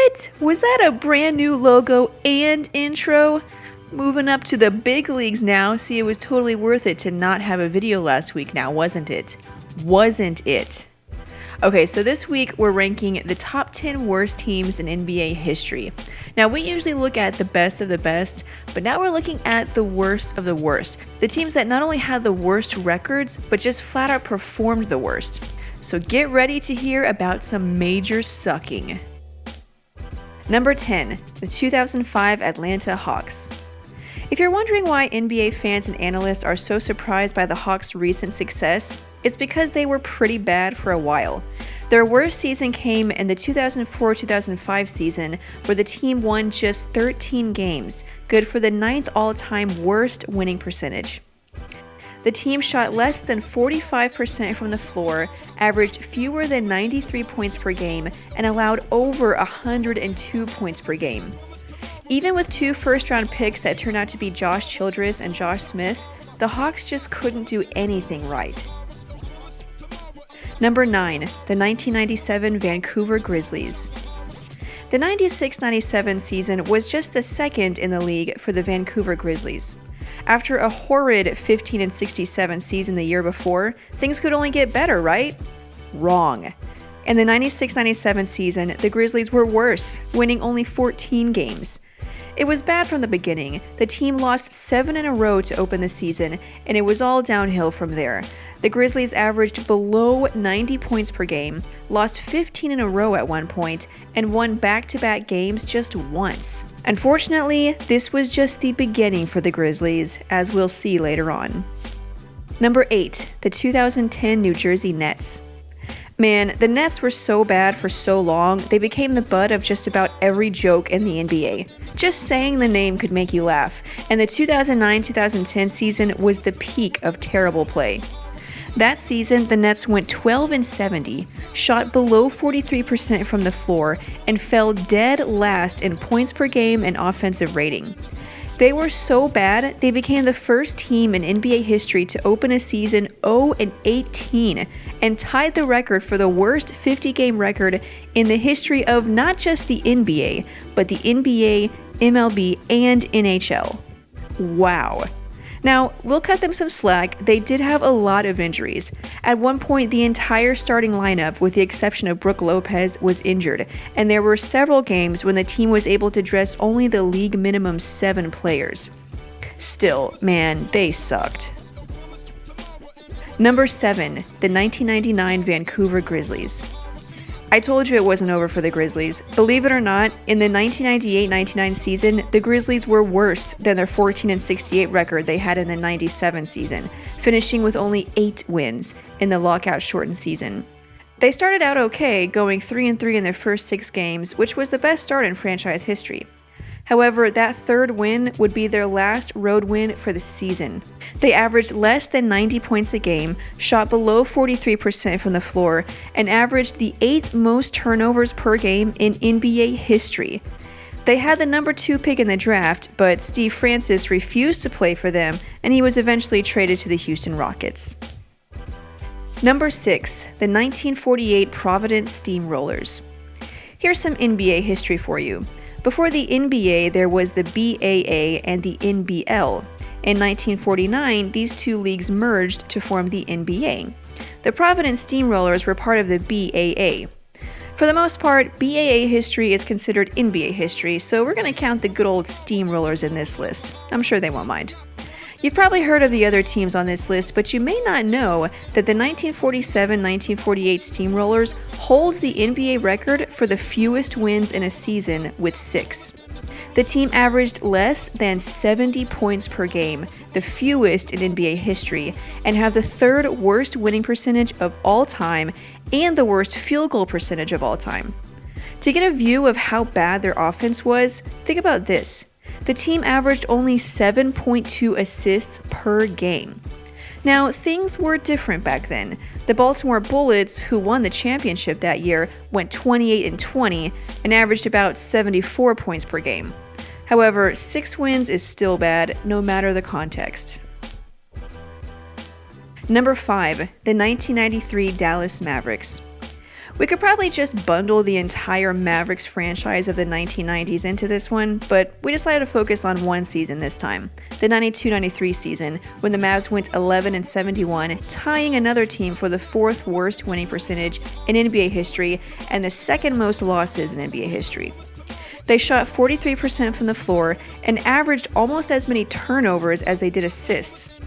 What? Was that a brand new logo and intro? Moving up to the big leagues now. See, it was totally worth it to not have a video last week now, wasn't it? Wasn't it? Okay, so this week we're ranking the top 10 worst teams in NBA history. Now, we usually look at the best of the best, but now we're looking at the worst of the worst. The teams that not only had the worst records, but just flat out performed the worst. So get ready to hear about some major sucking. Number 10, the 2005 Atlanta Hawks. If you're wondering why NBA fans and analysts are so surprised by the Hawks' recent success, it's because they were pretty bad for a while. Their worst season came in the 2004-2005 season, where the team won just 13 games, good for the 9th all-time worst winning percentage. The team shot less than 45% from the floor, averaged fewer than 93 points per game, and allowed over 102 points per game. Even with 2 first-round picks that turned out to be Josh Childress and Josh Smith, the Hawks just couldn't do anything right. Number 9, the 1997 Vancouver Grizzlies. The 96-97 season was just the second in the league for the Vancouver Grizzlies. After a horrid 15-67 season the year before, things could only get better, right? Wrong. In the 96-97 season, the Grizzlies were worse, winning only 14 games. It was bad from the beginning. The team lost 7 in a row to open the season, and it was all downhill from there. The Grizzlies averaged below 90 points per game, lost 15 in a row at one point, and won back-to-back games just once. Unfortunately, this was just the beginning for the Grizzlies, as we'll see later on. Number 8, the 2010 New Jersey Nets. Man, the Nets were so bad for so long, they became the butt of just about every joke in the NBA. Just saying the name could make you laugh, and the 2009-2010 season was the peak of terrible play. That season, the Nets went 12-70, shot below 43% from the floor, and fell dead last in points per game and offensive rating. They were so bad, they became the first team in NBA history to open a season 0-18 and tied the record for the worst 50-game record in the history of not just the NBA, but the NBA, MLB, and NHL. Wow. Now, we'll cut them some slack. They did have a lot of injuries. At one point, the entire starting lineup, with the exception of Brook Lopez, was injured, and there were several games when the team was able to dress only the league minimum 7 players. Still, man, they sucked. Number 7, the 1999 Vancouver Grizzlies. I told you it wasn't over for the Grizzlies. Believe it or not, in the 1998-99 season, the Grizzlies were worse than their 14-68 record they had in the 97 season, finishing with only 8 wins in the lockout-shortened season. They started out okay, going 3-3 in their first 6 games, which was the best start in franchise history. However, that third win would be their last road win for the season. They averaged less than 90 points a game, shot below 43% from the floor, and averaged the 8th most turnovers per game in NBA history. They had the number 2 pick in the draft, but Steve Francis refused to play for them, and he was eventually traded to the Houston Rockets. Number 6, the 1948 Providence Steamrollers. Here's some NBA history for you. Before the NBA, there was the BAA and the NBL. In 1949, these 2 leagues merged to form the NBA. The Providence Steamrollers were part of the BAA. For the most part, BAA history is considered NBA history, so we're going to count the good old Steamrollers in this list. I'm sure they won't mind. You've probably heard of the other teams on this list, but you may not know that the 1947-1948 Steamrollers holds the NBA record for the fewest wins in a season with 6. The team averaged less than 70 points per game, the fewest in NBA history, and have the 3rd worst winning percentage of all time and the worst field goal percentage of all time. To get a view of how bad their offense was, think about this. The team averaged only 7.2 assists per game. Now, things were different back then. The Baltimore Bullets, who won the championship that year, went 28-20 and averaged about 74 points per game. However, 6 wins is still bad, no matter the context. Number 5, the 1993 Dallas Mavericks. We could probably just bundle the entire Mavericks franchise of the 1990s into this one, but we decided to focus on one season this time, the 92-93 season, when the Mavs went 11-71, tying another team for the 4th worst winning percentage in NBA history and the 2nd most losses in NBA history. They shot 43% from the floor and averaged almost as many turnovers as they did assists.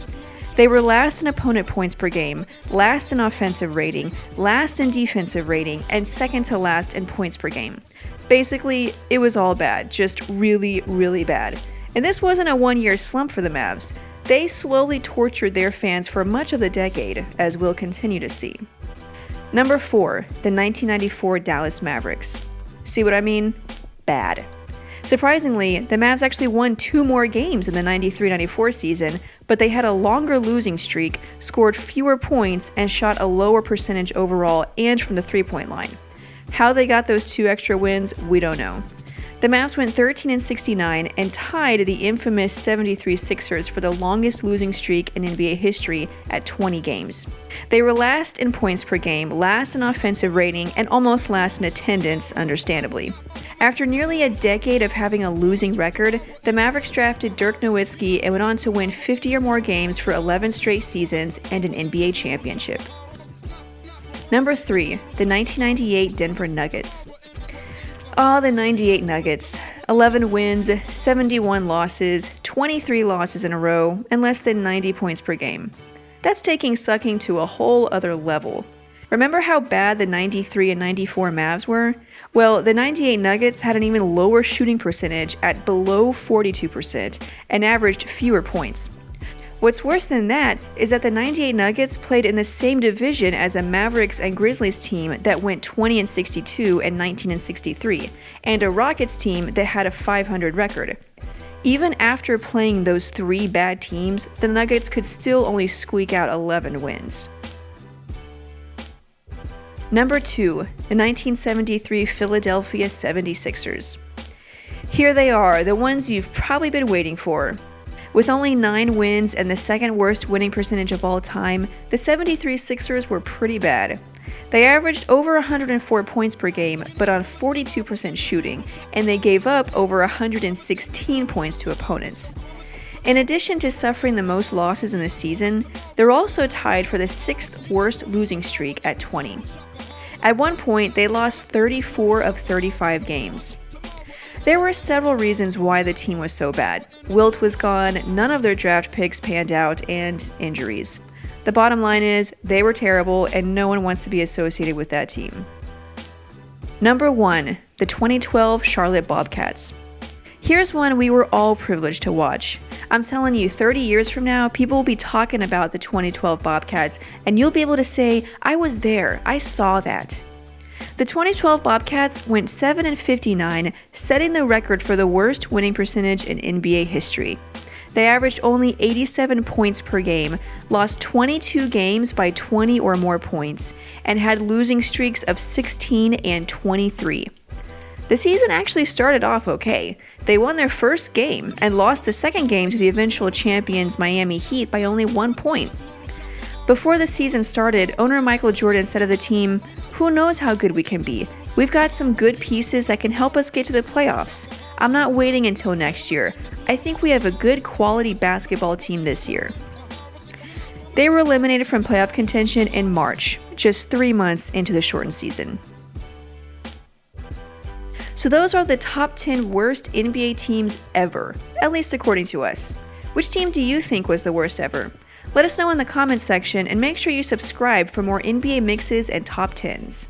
They were last in opponent points per game, last in offensive rating, last in defensive rating, and second to last in points per game. Basically, it was all bad, just really, really bad. And this wasn't a one-year slump for the Mavs. They slowly tortured their fans for much of the decade, as we'll continue to see. Number 4, the 1994 Dallas Mavericks. See what I mean? Bad. Surprisingly, the Mavs actually won 2 more games in the 93-94 season, but they had a longer losing streak, scored fewer points, and shot a lower percentage overall and from the three-point line. How they got those 2 extra wins, we don't know. The Mavs went 13-69 and tied the infamous 73 Sixers for the longest losing streak in NBA history at 20 games. They were last in points per game, last in offensive rating, and almost last in attendance, understandably. After nearly a decade of having a losing record, the Mavericks drafted Dirk Nowitzki and went on to win 50 or more games for 11 straight seasons and an NBA championship. Number 3, the 1998 Denver Nuggets. The 98 Nuggets. 11 wins, 71 losses, 23 losses in a row, and less than 90 points per game. That's taking sucking to a whole other level. Remember how bad the 93 and 94 Mavs were? Well, the 98 Nuggets had an even lower shooting percentage at below 42% and averaged fewer points. What's worse than that is that the 98 Nuggets played in the same division as a Mavericks and Grizzlies team that went 20-62 and 19-63, and a Rockets team that had a .500 record. Even after playing those 3 bad teams, the Nuggets could still only squeak out 11 wins. Number 2, the 1973 Philadelphia 76ers. Here they are, the ones you've probably been waiting for. With only 9 wins and the 2nd worst winning percentage of all time, the 73 Sixers were pretty bad. They averaged over 104 points per game, but on 42% shooting, and they gave up over 116 points to opponents. In addition to suffering the most losses in the season, they're also tied for the 6th worst losing streak at 20. At one point, they lost 34 of 35 games. There were several reasons why the team was so bad. Wilt was gone, none of their draft picks panned out, and injuries. The bottom line is, they were terrible and no one wants to be associated with that team. Number 1, the 2012 Charlotte Bobcats. Here's one we were all privileged to watch. I'm telling you, 30 years from now, people will be talking about the 2012 Bobcats, and you'll be able to say, I was there, I saw that. The 2012 Bobcats went 7-59, setting the record for the worst winning percentage in NBA history. They averaged only 87 points per game, lost 22 games by 20 or more points, and had losing streaks of 16 and 23. The season actually started off okay. They won their first game and lost the second game to the eventual champions Miami Heat by only 1 point. Before the season started, owner Michael Jordan said of the team, "Who knows how good we can be? We've got some good pieces that can help us get to the playoffs. I'm not waiting until next year. I think we have a good quality basketball team this year." They were eliminated from playoff contention in March, just 3 months into the shortened season. So those are the top 10 worst NBA teams ever, at least according to us. Which team do you think was the worst ever? Let us know in the comments section and make sure you subscribe for more NBA mixes and top 10s.